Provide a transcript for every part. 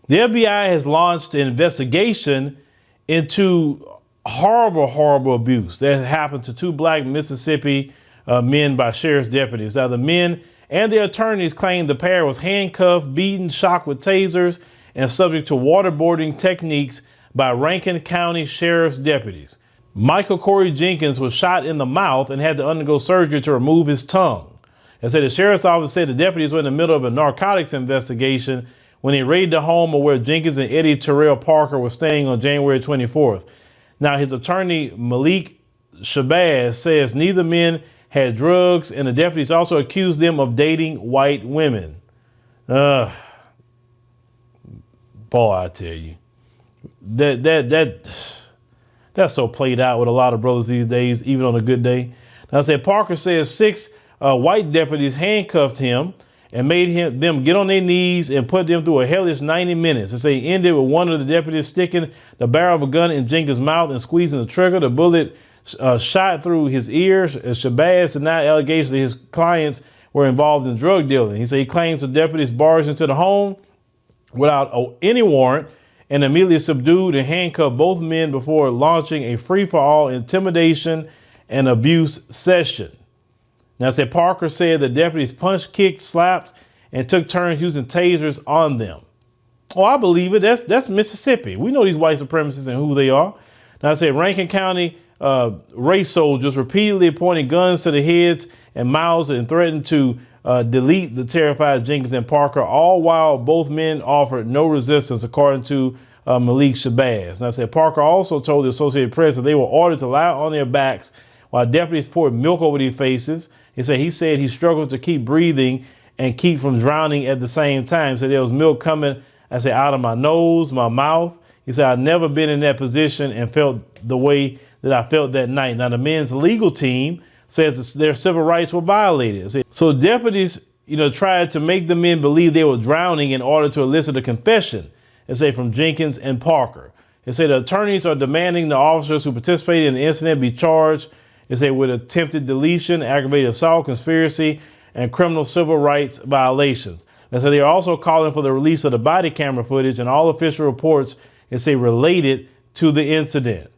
The FBI has launched an investigation into horrible abuse that happened to two black Mississippi men by sheriff's deputies. Now, the men and their attorneys claim the pair was handcuffed, beaten, shocked with tasers, and subject to waterboarding techniques by Rankin County sheriff's deputies. Michael Corey Jenkins was shot in the mouth and had to undergo surgery to remove his tongue. As said, the sheriff's office said the deputies were in the middle of a narcotics investigation when they raided the home of where Jenkins and Eddie Terrell Parker were staying on January 24th. Now, his attorney, Malik Shabazz, says neither men had drugs, and the deputies also accused them of dating white women. Boy, I tell you, that's so played out with a lot of brothers these days, even on a good day. Now, I said Parker says 6 white deputies handcuffed him and made them get on their knees and put them through a hellish 90 minutes. They say ended with one of the deputies sticking the barrel of a gun in Jenkins' mouth and squeezing the trigger. The bullet shot through his ears. Shabazz denied allegations that his clients were involved in drug dealing. He said he claims the deputies barged into the home without any warrant and immediately subdued and handcuffed both men before launching a free-for-all intimidation and abuse session. Now, said Parker said the deputies punched, kicked, slapped, and took turns using tasers on them. Oh, I believe it. That's Mississippi. We know these white supremacists and who they are. Now, I said Rankin County race soldiers repeatedly pointed guns to the heads and mouths and threatened to delete the terrified Jenkins and Parker, all while both men offered no resistance, according to Malik Shabazz. Now, I said Parker also told the Associated Press that they were ordered to lie on their backs while deputies poured milk over their faces. He said he struggled to keep breathing and keep from drowning at the same time. So there was milk coming, out of my nose, my mouth. He said, I've never been in that position and felt the way that I felt that night. Now, the men's legal team says their civil rights were violated. So deputies, tried to make the men believe they were drowning in order to elicit a confession, from Jenkins and Parker. The attorneys are demanding the officers who participated in the incident be charged with attempted deletion, aggravated assault, conspiracy, and criminal civil rights violations. And so they're also calling for the release of the body camera footage and all official reports related to the incident.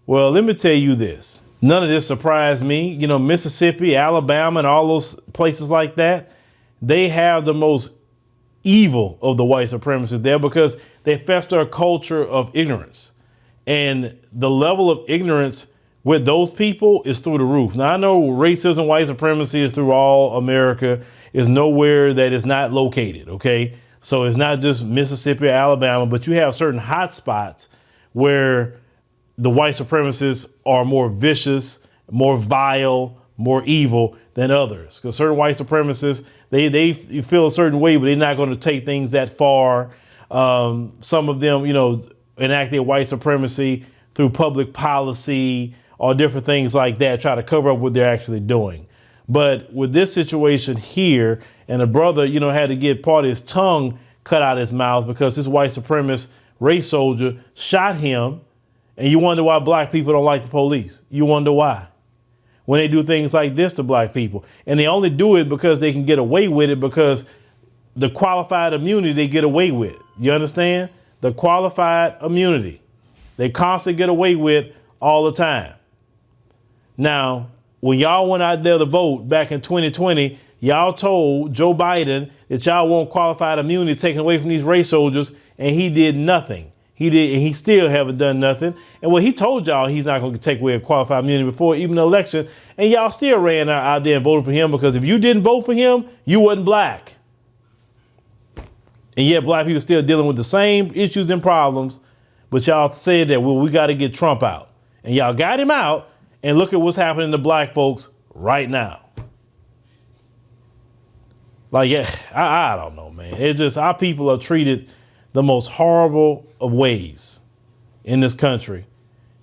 Well, let me tell you this. None of this surprised me. Mississippi, Alabama, and all those places like that, they have the most evil of the white supremacists there because they fester a culture of ignorance. And the level of ignorance with those people is through the roof. Now, I know racism, white supremacy is through all America. Is nowhere that is not located, okay? So it's not just Mississippi or Alabama, but you have certain hot spots where the white supremacists are more vicious, more vile, more evil than others. Because certain white supremacists, they feel a certain way, but they're not going to take things that far. Some of them, enact their white supremacy through public policy or different things like that, try to cover up what they're actually doing. But with this situation here, and the brother, had to get part of his tongue cut out of his mouth because this white supremacist race soldier shot him. And you wonder why black people don't like the police. You wonder why. When they do things like this to black people. And they only do it because they can get away with it because the qualified immunity they get away with. You understand? The qualified immunity they constantly get away with all the time. Now, when y'all went out there to vote back in 2020, y'all told Joe Biden that y'all want qualified immunity taken away from these race soldiers, and he did nothing. He still haven't done nothing. And he told y'all he's not going to take away qualified immunity before even the election, and y'all still ran out there and voted for him because if you didn't vote for him, you wasn't black. And yet black people still dealing with the same issues and problems, but y'all said that, we got to get Trump out. And y'all got him out. And look at what's happening to black folks right now. I don't know, man. It's just our people are treated the most horrible of ways in this country.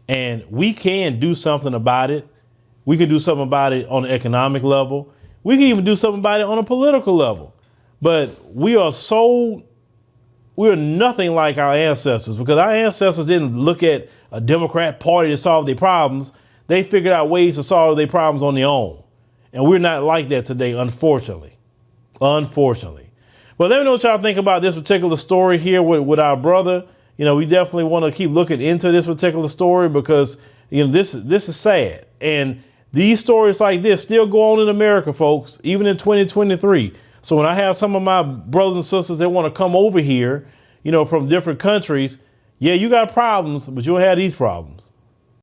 And we can do something about it. We can do something about it on an economic level. We can even do something about it on a political level. But we are nothing like our ancestors because our ancestors didn't look at a Democrat party to solve their problems. They figured out ways to solve their problems on their own. And we're not like that today, unfortunately. Unfortunately. Well, let me know what y'all think about this particular story here with our brother. We definitely want to keep looking into this particular story because, this is sad. And these stories like this still go on in America, folks, even in 2023. So when I have some of my brothers and sisters that want to come over here, from different countries, yeah, you got problems, but you don't have these problems.